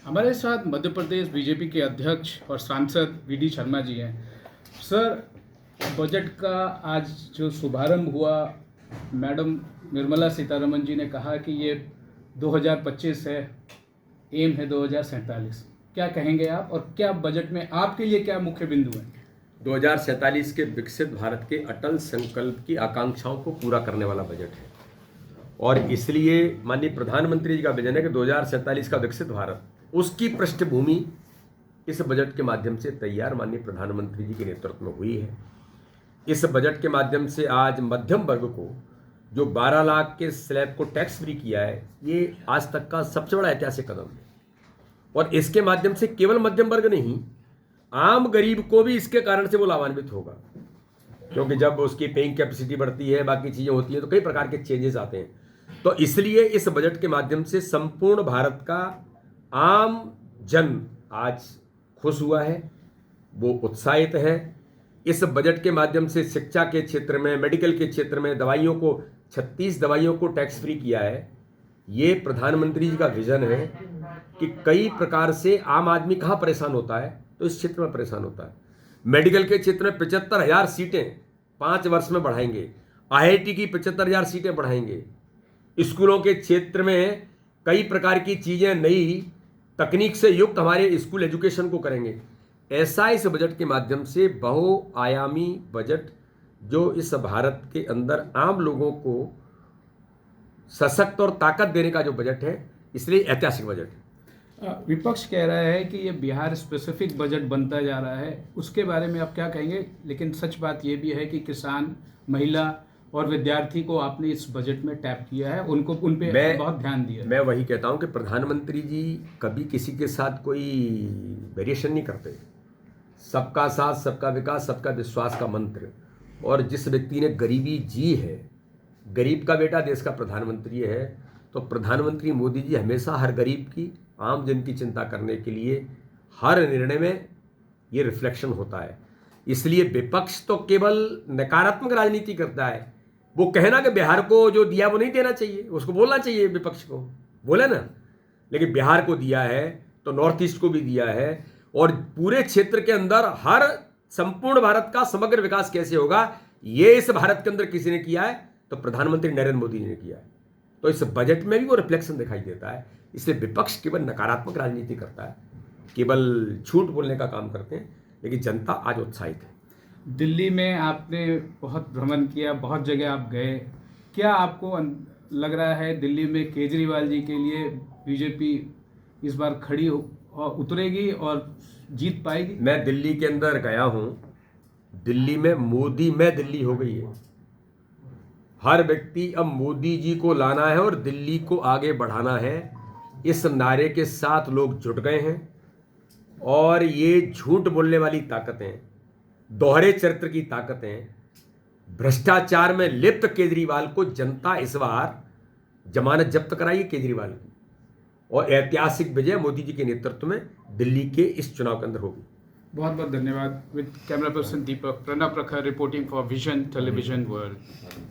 हमारे साथ मध्य प्रदेश बीजेपी के अध्यक्ष और सांसद वी.डी. शर्मा जी हैं। सर, बजट का आज जो शुभारंभ हुआ, मैडम निर्मला सीतारमण जी ने कहा कि ये 2025 है, एम है 2047। क्या कहेंगे आप, और क्या बजट में आपके लिए क्या मुख्य बिंदु हैं? 2047 के विकसित भारत के अटल संकल्प की आकांक्षाओं को पूरा करने वाला बजट है और इसलिए माननीय प्रधानमंत्री जी का विजन है कि 2047 का विकसित भारत, उसकी पृष्ठभूमि इस बजट के माध्यम से तैयार माननीय प्रधानमंत्री जी के नेतृत्व में हुई है। इस बजट के माध्यम से आज मध्यम वर्ग को जो 12 लाख के स्लैब को टैक्स फ्री किया है, ये आज तक का सबसे बड़ा ऐतिहासिक कदम है और इसके माध्यम से केवल मध्यम वर्ग नहीं, आम गरीब को भी इसके कारण से वो लाभान्वित होगा, क्योंकि जब उसकी पेइंग कैपेसिटी बढ़ती है, बाकी चीज़ें होती हैं, तो कई प्रकार के चेंजेस आते हैं। तो इसलिए इस बजट के माध्यम से संपूर्ण भारत का आम जन आज खुश हुआ है, वो उत्साहित है। इस बजट के माध्यम से शिक्षा के क्षेत्र में, मेडिकल के क्षेत्र में दवाइयों को 36 दवाइयों को टैक्स फ्री किया है। ये प्रधानमंत्री जी का विजन है कि कई प्रकार से आम आदमी कहाँ परेशान होता है, तो इस क्षेत्र में परेशान होता है। मेडिकल के क्षेत्र में 75,000 सीटें 5 वर्ष में बढ़ाएंगे, IIT की 75,000 सीटें बढ़ाएंगे, स्कूलों के क्षेत्र में कई प्रकार की चीज़ें नई तकनीक से युक्त हमारे स्कूल एजुकेशन को करेंगे। ऐसा इस बजट के माध्यम से बहुआयामी बजट जो इस भारत के अंदर आम लोगों को सशक्त और ताकत देने का जो बजट है, इसलिए ऐतिहासिक बजट है। विपक्ष कह रहा है कि ये बिहार स्पेसिफिक बजट बनता जा रहा है, उसके बारे में आप क्या कहेंगे? लेकिन सच बात ये भी है कि किसान, महिला और विद्यार्थी को आपने इस बजट में टैप किया है, उनको उन पे बहुत ध्यान दिया है। मैं वही कहता हूं कि प्रधानमंत्री जी कभी किसी के साथ कोई वेरिएशन नहीं करते। सबका साथ, सबका विकास, सबका विश्वास का मंत्र। और जिस व्यक्ति ने गरीबी जी है, गरीब का बेटा देश का प्रधानमंत्री है, तो प्रधानमंत्री मोदी जी हमेशा हर गरीब की, आम जन की चिंता करने के लिए हर निर्णय में ये रिफ्लेक्शन होता है। इसलिए विपक्ष तो केवल नकारात्मक राजनीति करता है। वो कहना कि बिहार को जो दिया वो नहीं देना चाहिए, उसको बोलना चाहिए, विपक्ष को बोले ना, लेकिन बिहार को दिया है तो नॉर्थ ईस्ट को भी दिया है और पूरे क्षेत्र के अंदर हर संपूर्ण भारत का समग्र विकास कैसे होगा, ये इस भारत के अंदर किसी ने किया है तो प्रधानमंत्री नरेंद्र मोदी जी ने किया है। तो इस बजट में भी वो रिफ्लेक्शन दिखाई देता है। इसलिए विपक्ष केवल नकारात्मक राजनीति करता है, केवल झूठ बोलने का काम करते हैं, लेकिन जनता आज उत्साहित है। दिल्ली में आपने बहुत भ्रमण किया, बहुत जगह आप गए, क्या आपको लग रहा है दिल्ली में केजरीवाल जी के लिए बीजेपी इस बार खड़ी उतरेगी और जीत पाएगी? मैं दिल्ली के अंदर गया हूं, दिल्ली में मोदी में दिल्ली हो गई है। हर व्यक्ति अब मोदी जी को लाना है और दिल्ली को आगे बढ़ाना है, इस नारे के साथ लोग जुट गए हैं। और ये झूठ बोलने वाली ताकतें, दोहरे चरित्र की ताकतें, भ्रष्टाचार में लिप्त केजरीवाल को जनता इस बार जमानत जब्त कराई केजरीवाल की, और ऐतिहासिक विजय मोदी जी के नेतृत्व में दिल्ली के इस चुनाव के अंदर होगी। बहुत बहुत धन्यवाद। विद कैमरा पर्सन दीपक, प्रणव प्रखर reporting for vision television world.